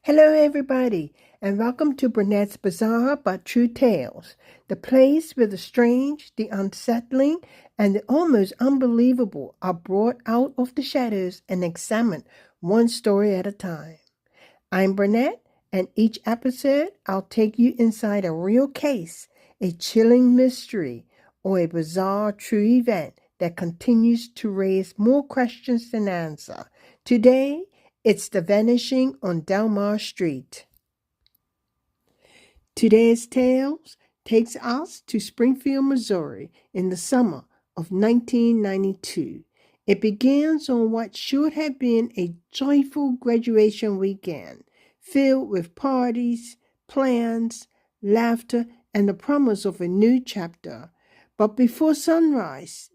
Hello, everybody, and welcome to Bernette's Bizarre but True Tales, the place where the strange, the unsettling, and the almost unbelievable are brought out of the shadows and examined one story at a time. I'm Bernette, and each episode I'll take you inside a real case, a chilling mystery, or a bizarre true event that continues to raise more questions than answer. Today, it's the Vanishing on Delmar Street. Today's tales takes us to Springfield, Missouri in the summer of 1992. It begins on what should have been a joyful graduation weekend, filled with parties, plans, laughter, and the promise of a new chapter. But before sunrise,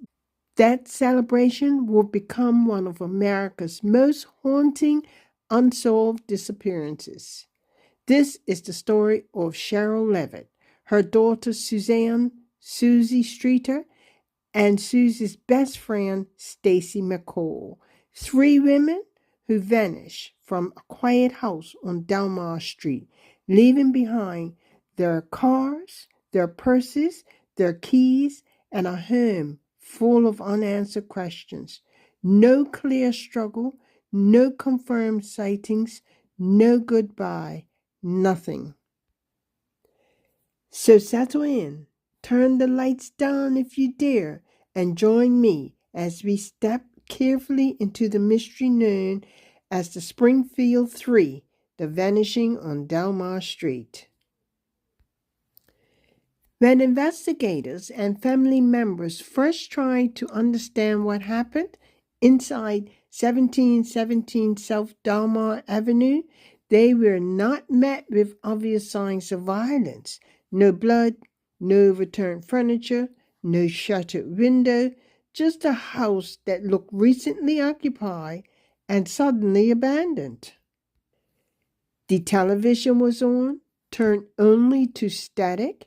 that celebration will become one of America's most haunting unsolved disappearances. This is the story of Sherrill Levitt, her daughter Suzanne, Suzie Streeter, and Suzie's best friend Stacy McCall, three women who vanished from a quiet house on Delmar Street, leaving behind their cars, their purses, their keys, and a home full of unanswered questions. No clear struggle, no confirmed sightings, no goodbye, nothing. So settle in, turn the lights down if you dare, and join me as we step carefully into the mystery known as the Springfield Three, the Vanishing on Delmar Street. When investigators and family members first tried to understand what happened inside 1717 South Delmar Avenue, they were not met with obvious signs of violence. No blood, no overturned furniture, no shattered window, just a house that looked recently occupied and suddenly abandoned. The television was on, turned only to static.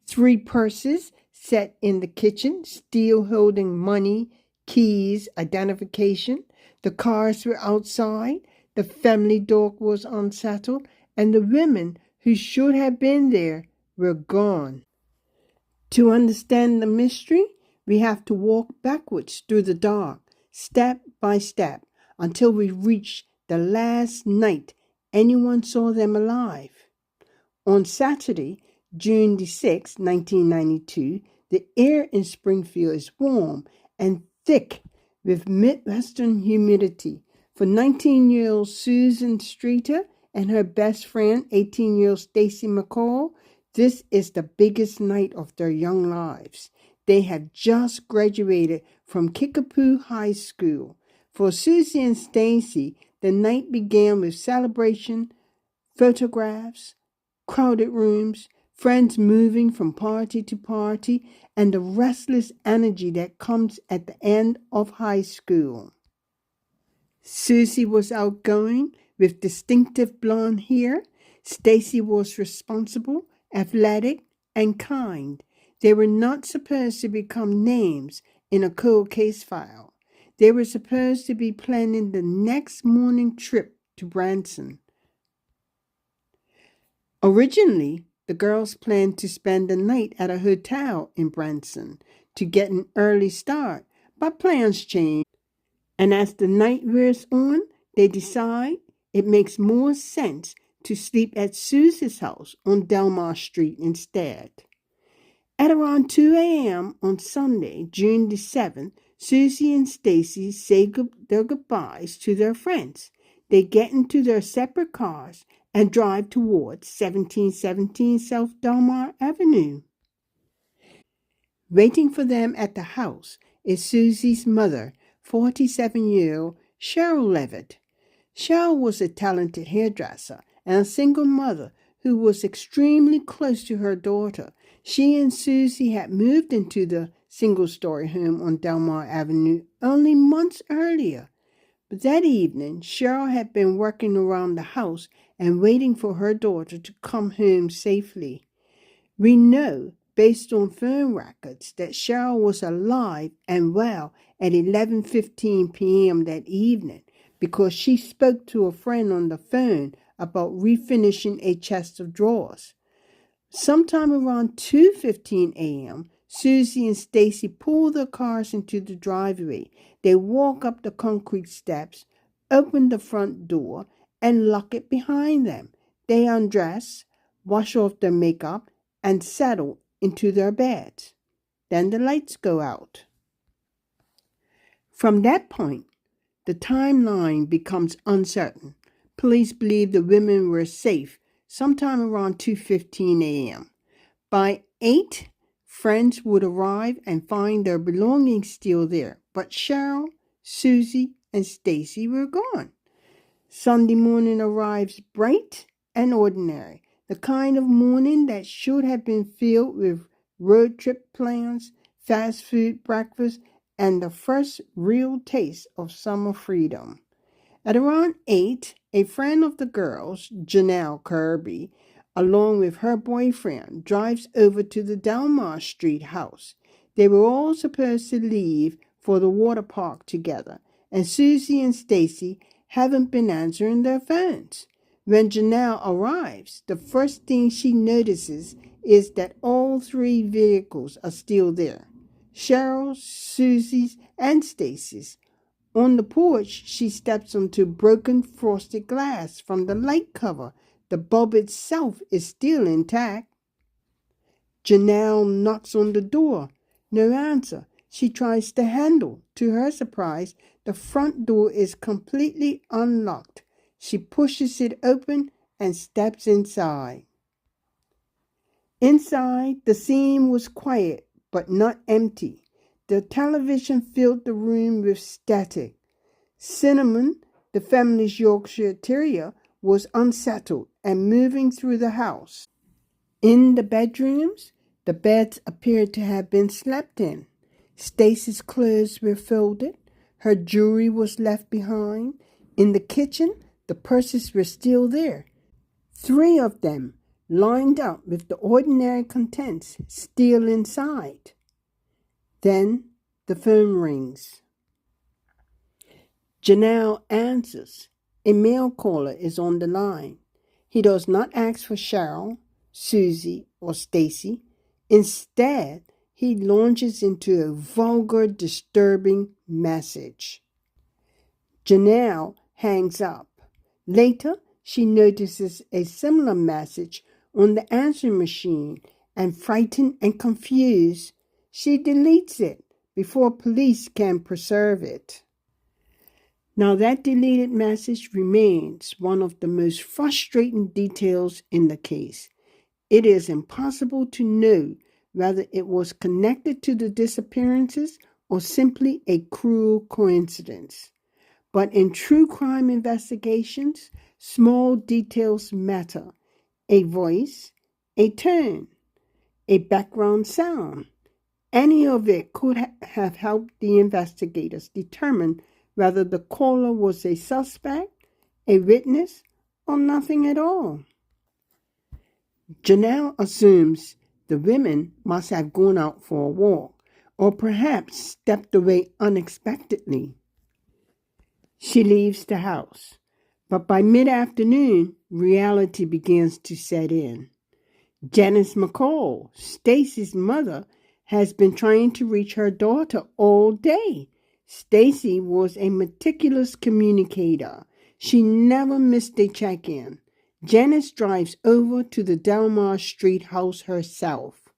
Three purses set in the kitchen, still holding money, keys, identification. The cars were outside. The family dog was unsettled. And the women who should have been there were gone. To understand the mystery, we have to walk backwards through the dark, step by step, until we reach the last night anyone saw them alive. On Saturday, June the 6th, 1992, the air in Springfield is warm and thick with Midwestern humidity. For 19-year-old Suzanne Streeter and her best friend, 18-year-old Stacy McCall, this is the biggest night of their young lives. They have just graduated from Kickapoo High School. For Suzie and Stacy, the night began with celebration, photographs, crowded rooms, friends moving from party to party, and the restless energy that comes at the end of high school. Suzie was outgoing with distinctive blonde hair. Stacy was responsible, athletic, and kind. They were not supposed to become names in a cold case file. They were supposed to be planning the next morning trip to Branson. Originally, the girls planned to spend the night at a hotel in Branson to get an early start, but plans changed. And as the night wears on, they decide it makes more sense to sleep at Suzie's house on Delmar Street instead. At around 2 a.m. on Sunday, June the 7th, Suzie and Stacy say their goodbyes to their friends. They get into their separate cars and drive towards 1717 South Delmar Avenue. Waiting for them at the house is Suzie's mother, 47-year-old Sherrill Levitt. Sherrill was a talented hairdresser and a single mother who was extremely close to her daughter. She and Suzie had moved into the single-story home on Delmar Avenue only months earlier. But that evening, Sherrill had been working around the house and waiting for her daughter to come home safely. We know, based on phone records, that Sherrill was alive and well at 11:15 p.m. that evening because she spoke to a friend on the phone about refinishing a chest of drawers. Sometime around 2:15 a.m., Suzie and Stacy pull their cars into the driveway. They walk up the concrete steps, open the front door, and lock it behind them. They undress, wash off their makeup, and settle into their beds. Then the lights go out. From that point, the timeline becomes uncertain. Police believe the women were safe sometime around 2:15 a.m. By 8, friends would arrive and find their belongings still there, but Sherrill, Suzie, and Stacy were gone. Sunday morning arrives bright and ordinary, the kind of morning that should have been filled with road trip plans, fast food breakfast, and the first real taste of summer freedom. At around 8, a friend of the girls, Janelle Kirby, along with her boyfriend, drives over to the Delmar Street house. They were all supposed to leave for the water park together, and Suzie and Stacy haven't been answering their phones. When Janelle arrives, the first thing she notices is that all 3 vehicles are still there. Sherrill's, Suzie's, and Stacy's. On the porch, she steps onto broken frosted glass from the light cover. The bulb itself is still intact. Janelle knocks on the door. No answer. She tries the handle. To her surprise, the front door is completely unlocked. She pushes it open and steps inside. Inside, the scene was quiet, but not empty. The television filled the room with static. Cinnamon, the family's Yorkshire Terrier, was unsettled and moving through the house. In the bedrooms, the beds appeared to have been slept in. Stacy's clothes were folded. Her jewelry was left behind. In the kitchen, the purses were still there. 3 of them, lined up with the ordinary contents, still inside. Then the phone rings. Janelle answers. A male caller is on the line. He does not ask for Sherrill, Suzie, or Stacy. Instead, he launches into a vulgar, disturbing message. Janelle hangs up. Later, she notices a similar message on the answering machine, and frightened and confused, she deletes it before police can preserve it. Now, that deleted message remains one of the most frustrating details in the case. It is impossible to know whether it was connected to the disappearances or simply a cruel coincidence. But in true crime investigations, small details matter. A voice, a tone, a background sound. Any of it could have helped the investigators determine whether the caller was a suspect, a witness, or nothing at all. Janelle assumes the women must have gone out for a walk, or perhaps stepped away unexpectedly. She leaves the house, but by mid-afternoon, reality begins to set in. Janice McCall, Stacy's mother, has been trying to reach her daughter all day. Stacy was a meticulous communicator. She never missed a check-in. Janice drives over to the Delmar Street house herself.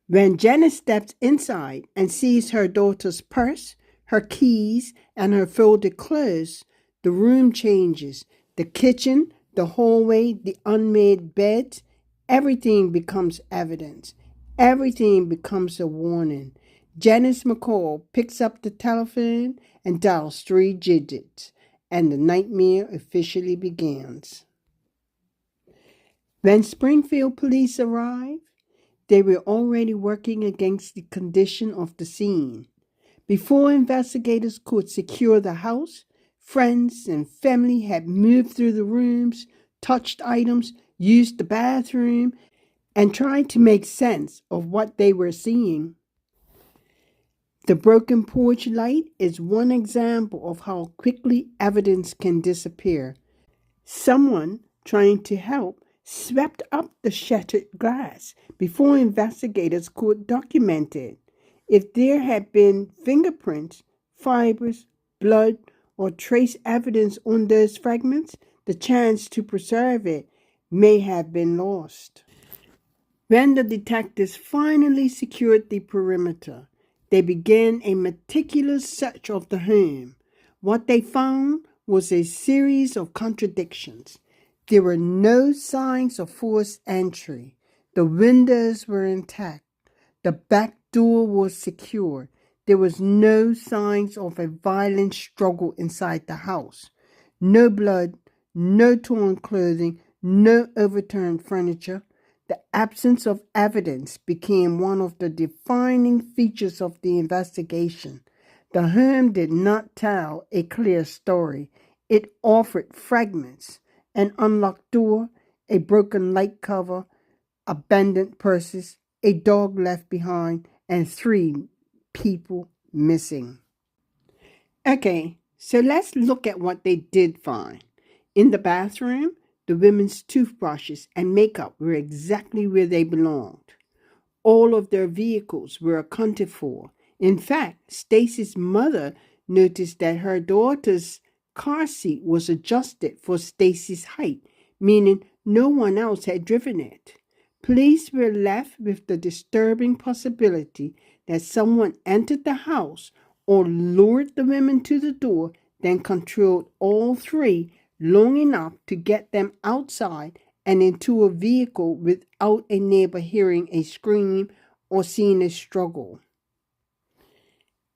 When Janice steps inside and sees her daughter's purse, her keys, and her folded clothes, the room changes. The kitchen, the hallway, the unmade beds, everything becomes evidence. Everything becomes a warning. Janice McCall picks up the telephone and dials 3 digits, and the nightmare officially begins. When Springfield police arrived, they were already working against the condition of the scene. Before investigators could secure the house, friends and family had moved through the rooms, touched items, used the bathroom, and tried to make sense of what they were seeing. The broken porch light is one example of how quickly evidence can disappear. Someone trying to help swept up the shattered glass before investigators could document it. If there had been fingerprints, fibers, blood, or trace evidence on those fragments, the chance to preserve it may have been lost. When the detectives finally secured the perimeter, they began a meticulous search of the home. What they found was a series of contradictions. There were no signs of forced entry. The windows were intact. The back door was secure. There was no signs of a violent struggle inside the house. No blood, no torn clothing, no overturned furniture. The absence of evidence became one of the defining features of the investigation. The home did not tell a clear story. It offered fragments: an unlocked door, a broken light cover, abandoned purses, a dog left behind, and 3 people missing. Okay, so let's look at what they did find. In the bathroom, the women's toothbrushes and makeup were exactly where they belonged. All of their vehicles were accounted for. In fact, Stacy's mother noticed that her daughter's car seat was adjusted for Stacy's height, meaning no one else had driven it. Police were left with the disturbing possibility that someone entered the house or lured the women to the door, then controlled all 3 long enough to get them outside and into a vehicle without a neighbor hearing a scream or seeing a struggle.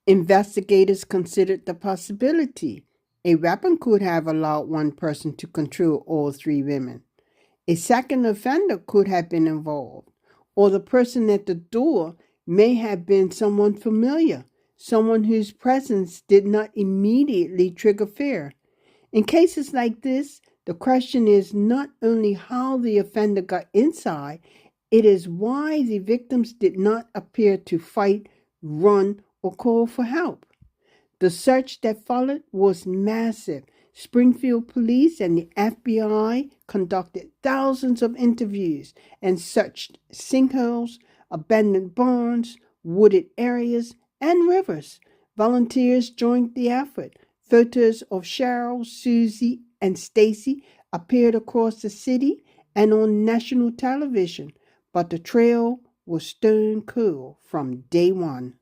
Investigators considered the possibility a weapon could have allowed one person to control all 3 women. A second offender could have been involved, or the person at the door may have been someone familiar, someone whose presence did not immediately trigger fear. In cases like this, the question is not only how the offender got inside, it is why the victims did not appear to fight, run, or call for help. The search that followed was massive. Springfield police and the FBI conducted thousands of interviews and searched sinkholes, abandoned barns, wooded areas, and rivers. Volunteers joined the effort. Photos of Sherrill, Suzie, and Stacy appeared across the city and on national television, but the trail was stone cold from day one.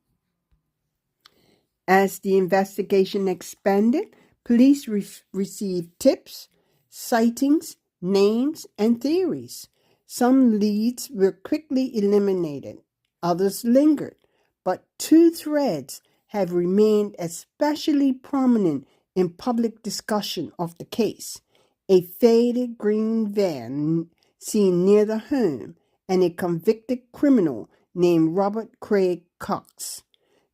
As the investigation expanded, police received tips, sightings, names, and theories. Some leads were quickly eliminated, others lingered, but 2 threads have remained especially prominent in public discussion of the case: a faded green van seen near the home and a convicted criminal named Robert Craig Cox.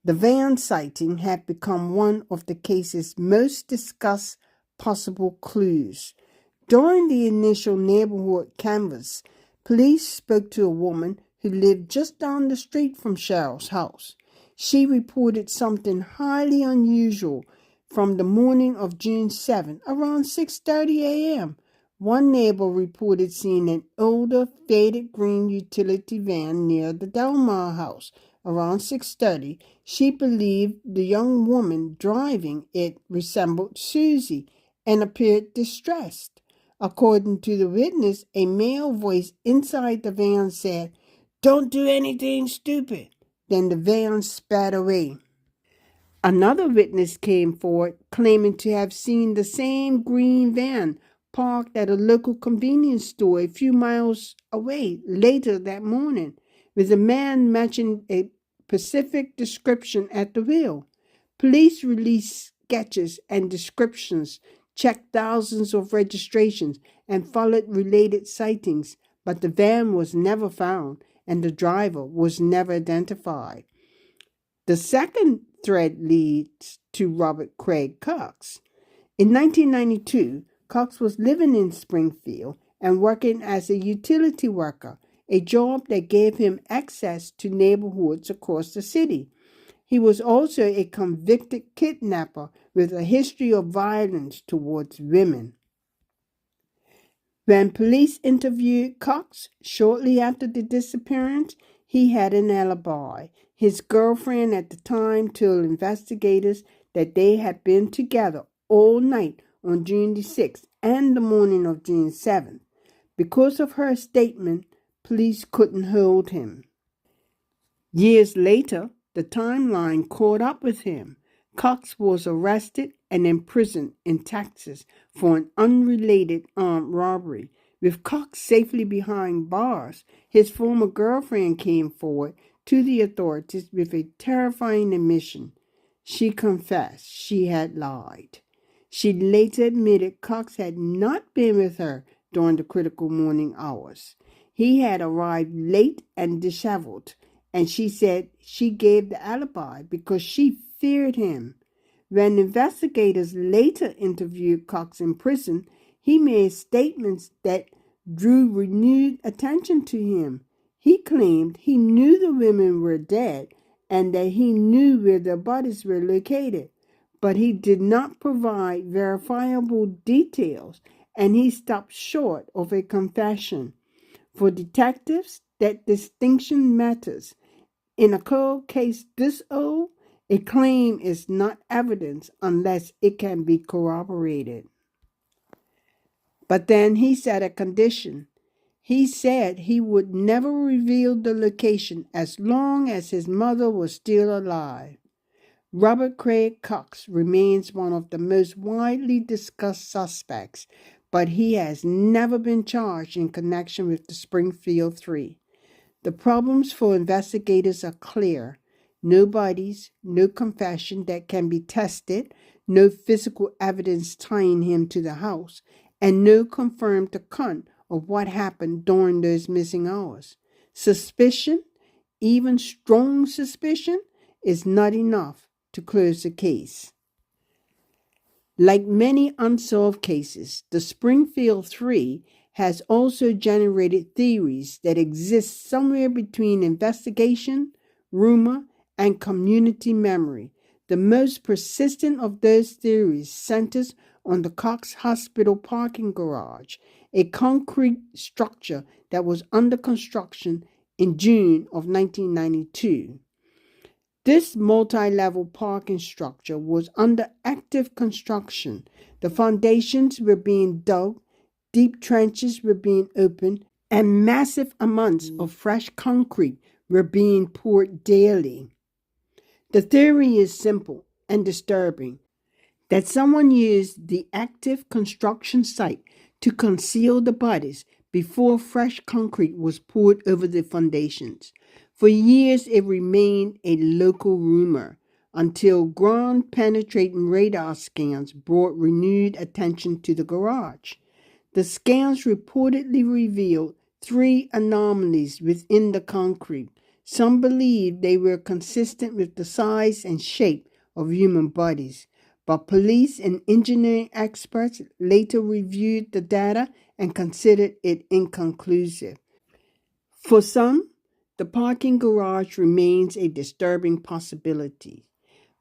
The van sighting had become one of the case's most discussed possible clues. During the initial neighborhood canvass, police spoke to a woman who lived just down the street from Sherrill's house. She reported something highly unusual from the morning of June 7, around 6:30 a.m. One neighbor reported seeing an older, faded green utility van near the Delmar house around 6:30. She believed the young woman driving it resembled Suzie and appeared distressed. According to the witness, a male voice inside the van said, "Don't do anything stupid." Then the van sped away. Another witness came forward claiming to have seen the same green van parked at a local convenience store a few miles away later that morning, with a man matching a specific description at the wheel. Police released sketches and descriptions, checked thousands of registrations, and followed related sightings, but the van was never found and the driver was never identified. The second thread leads to Robert Craig Cox. In 1992, Cox was living in Springfield and working as a utility worker, a job that gave him access to neighborhoods across the city. He was also a convicted kidnapper with a history of violence towards women. When police interviewed Cox shortly after the disappearance, he had an alibi. His girlfriend at the time told investigators that they had been together all night on June the 6th and the morning of June 7th. Because of her statement, police couldn't hold him. Years later, the timeline caught up with him. Cox was arrested and imprisoned in Texas for an unrelated armed robbery. With Cox safely behind bars, his former girlfriend came forward to the authorities with a terrifying admission. She confessed she had lied. She later admitted Cox had not been with her during the critical morning hours. He had arrived late and disheveled, and she said she gave the alibi because she feared him. When investigators later interviewed Cox in prison, he made statements that drew renewed attention to him. He claimed he knew the women were dead and that he knew where their bodies were located, but he did not provide verifiable details, and he stopped short of a confession. For detectives, that distinction matters. In a cold case this old, a claim is not evidence unless it can be corroborated. But then he set a condition. He said he would never reveal the location as long as his mother was still alive. Robert Craig Cox remains one of the most widely discussed suspects, but he has never been charged in connection with the Springfield Three. The problems for investigators are clear. No bodies, no confession that can be tested, no physical evidence tying him to the house, and no confirmed account of what happened during those missing hours. Suspicion, even strong suspicion, is not enough to close the case. Like many unsolved cases, the Springfield Three has also generated theories that exist somewhere between investigation, rumor, and community memory. The most persistent of those theories centers on the Cox Hospital parking garage, a concrete structure that was under construction in June of 1992. This multi-level parking structure was under active construction. The foundations were being dug, deep trenches were being opened, and massive amounts of fresh concrete were being poured daily. The theory is simple and disturbing, that someone used the active construction site to conceal the bodies before fresh concrete was poured over the foundations. For years, it remained a local rumor until ground-penetrating radar scans brought renewed attention to the garage. The scans reportedly revealed 3 anomalies within the concrete. Some believed they were consistent with the size and shape of human bodies, but police and engineering experts later reviewed the data and considered it inconclusive. For some, the parking garage remains a disturbing possibility.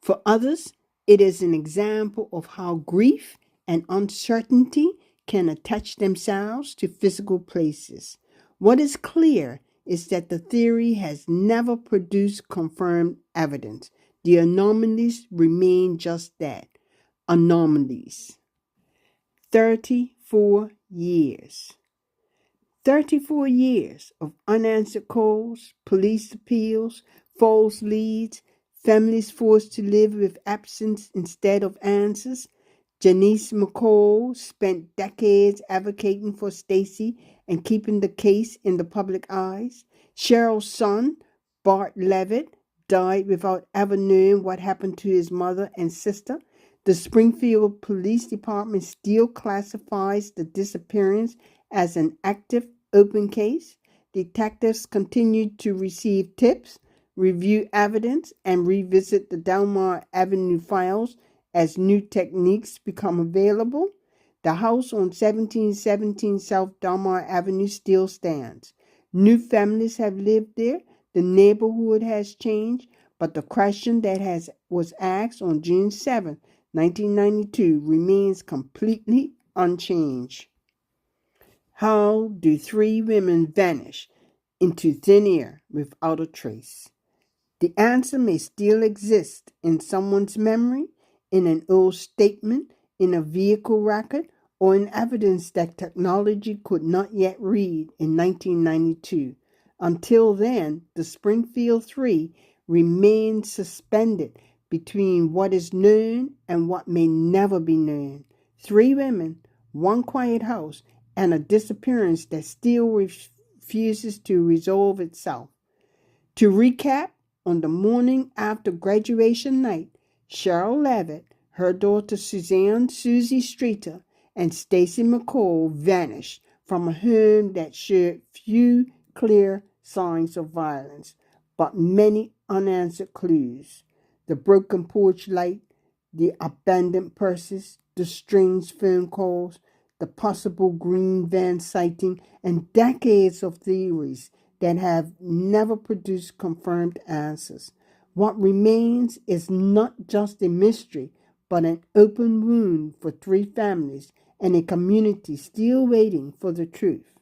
For others, it is an example of how grief and uncertainty can attach themselves to physical places. What is clear is that the theory has never produced confirmed evidence. The anomalies remain just that, anomalies. 34 years. 34 years of unanswered calls, police appeals, false leads, families forced to live with absence instead of answers. Stacy McCall spent decades advocating for Stacy and keeping the case in the public eyes. Sherrill's son, Bart Levitt, died without ever knowing what happened to his mother and sister. The Springfield Police Department still classifies the disappearance as an active open case. Detectives continue to receive tips, review evidence, and revisit the Delmar Avenue files as new techniques become available. The house on 1717 South Delmar Avenue still stands. New families have lived there. The neighborhood has changed, but the question that was asked on June 7, 1992 remains completely unchanged. How do three women vanish into thin air without a trace? The answer may still exist in someone's memory, in an old statement, in a vehicle record, or in evidence that technology could not yet read in 1992. Until then, the Springfield Three remains suspended between what is known and what may never be known. Three women, one quiet house, and a disappearance that still refuses to resolve itself. To recap, on the morning after graduation night, Sherrill Levitt, her daughter Suzanne Suzie Streeter, and Stacy McCall vanished from a home that showed few clear signs of violence, but many unanswered clues. The broken porch light, the abandoned purses, the strange phone calls, the possible green van sighting, and decades of theories that have never produced confirmed answers. What remains is not just a mystery, but an open wound for three families and a community still waiting for the truth.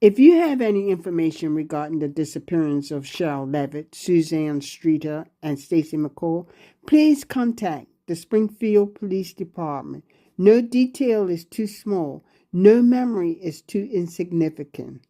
If you have any information regarding the disappearance of Sherrill Levitt, Suzanne Streeter, and Stacy McCall, please contact the Springfield Police Department. No detail is too small. No memory is too insignificant.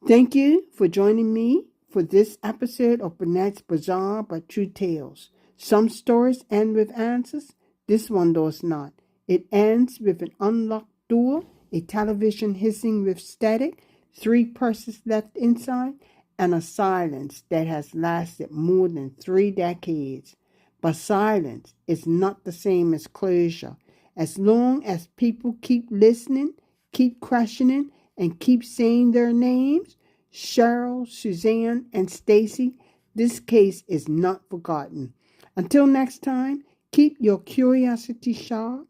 Thank you for joining me for this episode of Bernette's Bizarre but True Tales. Some stories end with answers. This one does not. It ends with an unlocked door, a television hissing with static, three purses left inside, and a silence that has lasted more than 3 decades. But silence is not the same as closure. As long as people keep listening, keep questioning, and keep saying their names, Sherrill, Suzanne, and Stacy, this case is not forgotten. Until next time, keep your curiosity sharp,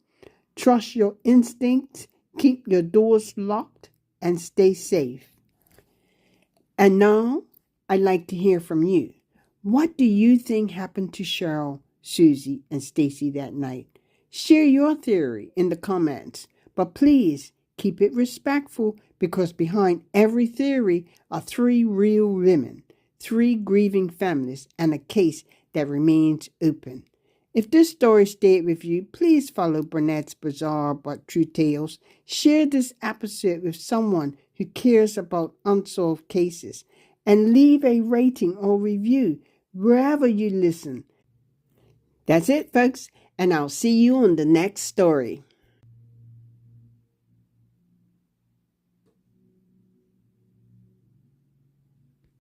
trust your instincts, keep your doors locked, and stay safe. And now, I'd like to hear from you. What do you think happened to Sherrill, Suzie, and Stacy that night? Share your theory in the comments, but please keep it respectful, because behind every theory are 3 real women, 3 grieving families, and a case that remains open. If this story stayed with you, please follow Bernette's Bizarre but True Tales. Share this episode with someone who cares about unsolved cases, and leave a rating or review wherever you listen. That's it, folks, and I'll see you on the next story.